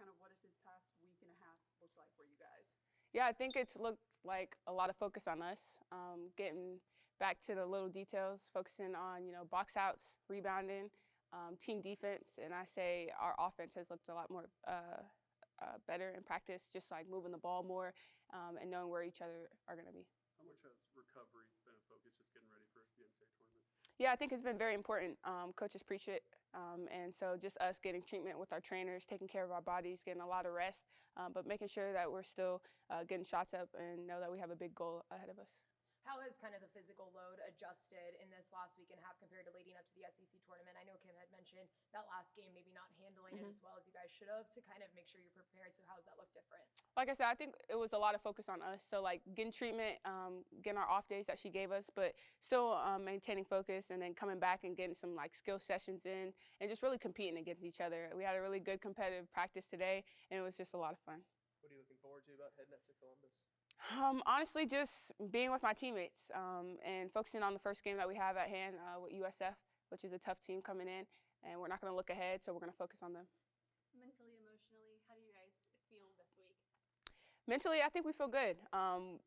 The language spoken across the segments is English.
kind of what has this past week and a half looked like for you guys? Yeah, I think it's looked like a lot of focus on us, getting back to the little details, focusing on, box outs, rebounding, team defense. And I say our offense has looked a lot more better in practice, just like moving the ball more and knowing where each other are going to be. How much has recovery been a focus, just getting ready for the NCAA tournament? Yeah, I think it's been very important. Coaches preach it. And so just us getting treatment with our trainers, taking care of our bodies, getting a lot of rest, but making sure that we're still getting shots up and know that we have a big goal ahead of us. How has kind of the physical load adjusted in this last week and a half compared to leading up to the SEC tournament? I know Kim had mentioned that last game, maybe not handling it as well as you guys should have to kind of make sure you're prepared. So how does that look different? Like I said, I think it was a lot of focus on us. So like getting treatment, getting our off days that she gave us, but still maintaining focus and then coming back and getting some like skill sessions in and just really competing against each other. We had a really good competitive practice today and it was just a lot of fun. What are you looking forward to about heading up to Columbus? Honestly, just being with my teammates and focusing on the first game that we have at hand with USF, which is a tough team coming in, and we're not going to look ahead, so we're going to focus on them. Mentally, emotionally, how do you guys feel this week? Mentally, I think we feel good.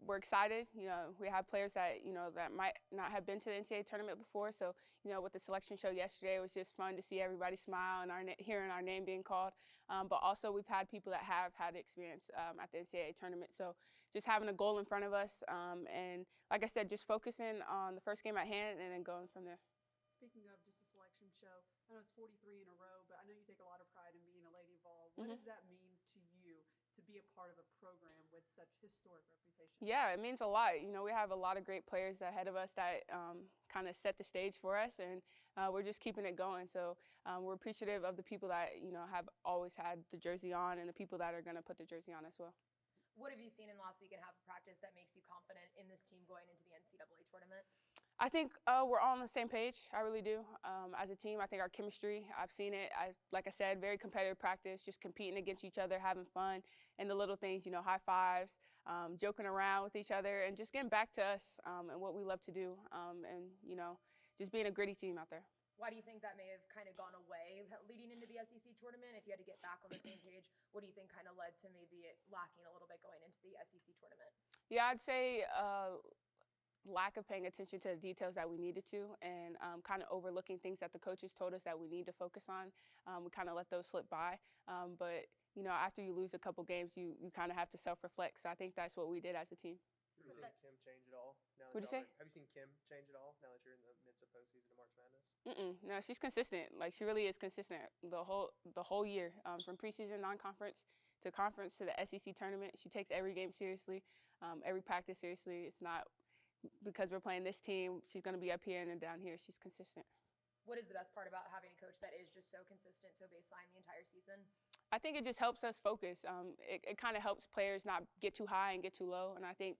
We're excited. We have players that, that might not have been to the NCAA tournament before. So, with the selection show yesterday, it was just fun to see everybody smile and hearing our name being called. But also we've had people that have had experience at the NCAA tournament. So just having a goal in front of us. And like I said, just focusing on the first game at hand and then going from there. Speaking of just a selection show, I know it's 43 in a row, but I know you take a lot of pride in being a Lady Vol. What does that mean to you to be a part of a program with such historic reputation? Yeah, it means a lot. We have a lot of great players ahead of us that kind of set the stage for us, and we're just keeping it going. So we're appreciative of the people that, have always had the jersey on and the people that are going to put the jersey on as well. What have you seen in last week and a half of practice that makes you confident in this team going into the NCAA tournament? I think we're all on the same page. I really do. As a team, I think our chemistry, I've seen it. Like I said, very competitive practice, just competing against each other, having fun, and the little things, high fives, joking around with each other, and just getting back to us and what we love to do, and, just being a gritty team out there. Why do you think that may have kind of gone away leading into the SEC tournament? If you had to get back on the same page, what do you think kind of led to maybe it lacking a little bit going into the SEC tournament? Yeah, I'd say lack of paying attention to the details that we needed to and kind of overlooking things that the coaches told us that we need to focus on. We kind of let those slip by. But, after you lose a couple games, you kind of have to self-reflect. So I think that's what we did as a team. Have you seen Kim change at all? What'd you say? Have you seen Kim change at all now that you're in the midst of postseason of March Madness? No, she's consistent. Like, she really is consistent the whole year, from preseason, non-conference to conference to the SEC tournament. She takes every game seriously, every practice seriously. It's not because we're playing this team, she's going to be up here and then down here. She's consistent. What is the best part about having a coach that is just so consistent, so baseline the entire season? I think it just helps us focus. It kind of helps players not get too high and get too low. And I think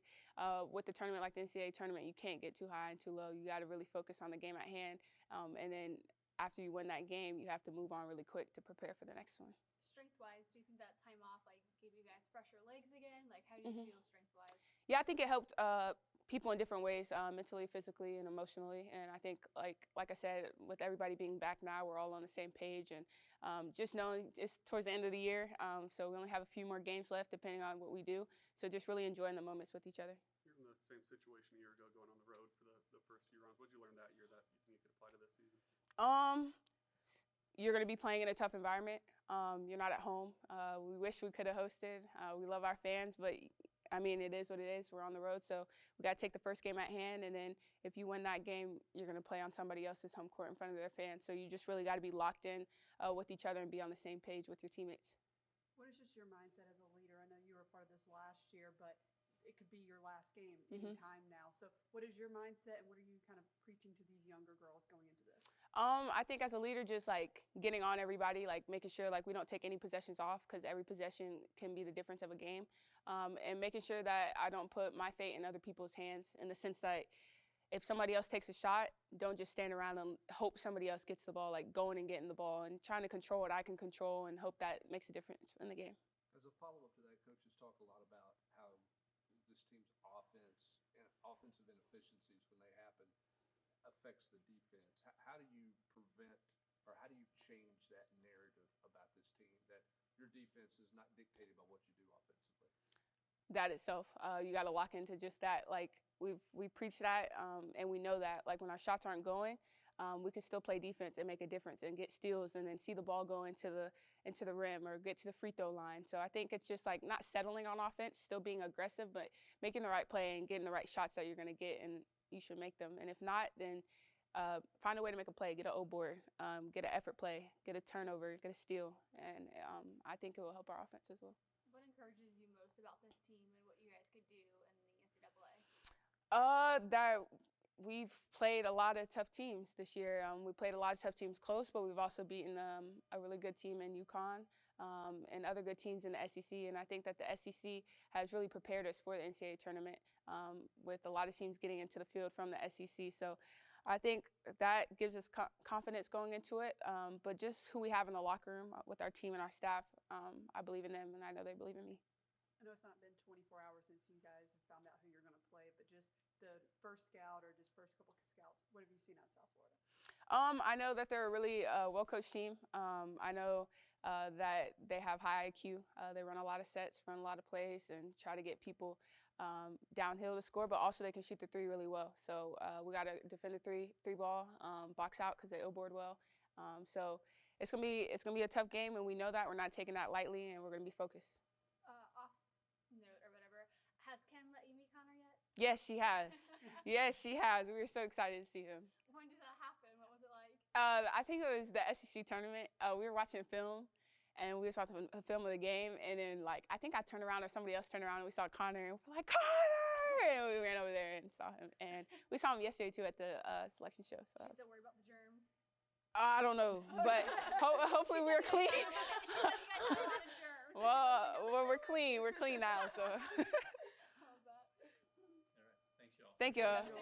with the tournament like the NCAA tournament, you can't get too high and too low. You got to really focus on the game at hand. And then after you win that game, you have to move on really quick to prepare for the next one. Strength-wise, do you think that time off gave you guys fresher legs again? How do you feel strength-wise? Yeah, I think it helped people in different ways, mentally, physically, and emotionally. And I think, like I said, with everybody being back now, we're all on the same page. And just knowing it's towards the end of the year, so we only have a few more games left, depending on what we do. So just really enjoying the moments with each other. You're in the same situation a year ago, going on the road for the first few rounds. What did you learn that year that you could apply to this season? You're going to be playing in a tough environment. You're not at home. We wish we could have hosted. We love our fans, but it is what it is. We're on the road, so we got to take the first game at hand, and then if you win that game, you're going to play on somebody else's home court in front of their fans. So you just really got to be locked in with each other and be on the same page with your teammates. What is just your mindset as a leader? I know you were a part of this last year, but it could be your last game any time now. So what is your mindset, and what are you kind of preaching to these younger girls going into this? I think as a leader, just getting on everybody, making sure we don't take any possessions off, because every possession can be the difference of a game, and making sure that I don't put my fate in other people's hands, in the sense that if somebody else takes a shot, don't just stand around and hope somebody else gets the ball, going and getting the ball and trying to control what I can control and hope that makes a difference in the game. As a follow-up to that, coaches talk a lot about how this team's offense and offensive inefficiencies, when they happen, affects the defense. How do you prevent, or how do you change that narrative about this team, that your defense is not dictated by what you do offensively. That itself, you got to lock into just that. Like we preach that, and we know that. Like when our shots aren't going, we can still play defense and make a difference and get steals and then see the ball go into the rim or get to the free throw line. So I think it's just like not settling on offense, still being aggressive, but making the right play and getting the right shots that you're going to get, and you should make them. And if not, then find a way to make a play, get an O board, get an effort play, get a turnover, get a steal, and I think it will help our offense as well. What encourages you most about this team and what you guys could do in the NCAA? That we've played a lot of tough teams this year. We played a lot of tough teams close, but we've also beaten a really good team in UConn and other good teams in the SEC. And I think that the SEC has really prepared us for the NCAA tournament with a lot of teams getting into the field from the SEC. So I think that gives us confidence going into it. But just who we have in the locker room with our team and our staff, I believe in them, and I know they believe in me. I know it's not been 24 hours since you guys have found out who you're going to play, but just the first scout or just first couple of scouts, what have you seen out of South Florida? I know that they're a really well-coached team. I know that they have high IQ. They run a lot of sets, run a lot of plays, and try to get people downhill to score, but also they can shoot the three really well. So we got to defend the three ball, box out because they O-board well. So it's gonna be a tough game, and we know that. We're not taking that lightly, and we're gonna be focused. Off note or whatever, has Kim let you meet Connor yet? Yes, she has. Yes, she has. We were so excited to see him. When did that happen? What was it like? I think it was the SEC tournament. We were watching film, and we were watching a film of the game, and then I think I turned around or somebody else turned around, and we saw Connor, and we're like, Connor! And we ran over there and saw him. And we saw him yesterday too at the selection show. So She's still worried about the germs. I don't know, but hopefully we're clean. She said you guys have a lot of germs. Well, we're clean. We're clean now. So How's that? All right. Thanks, y'all. thank you.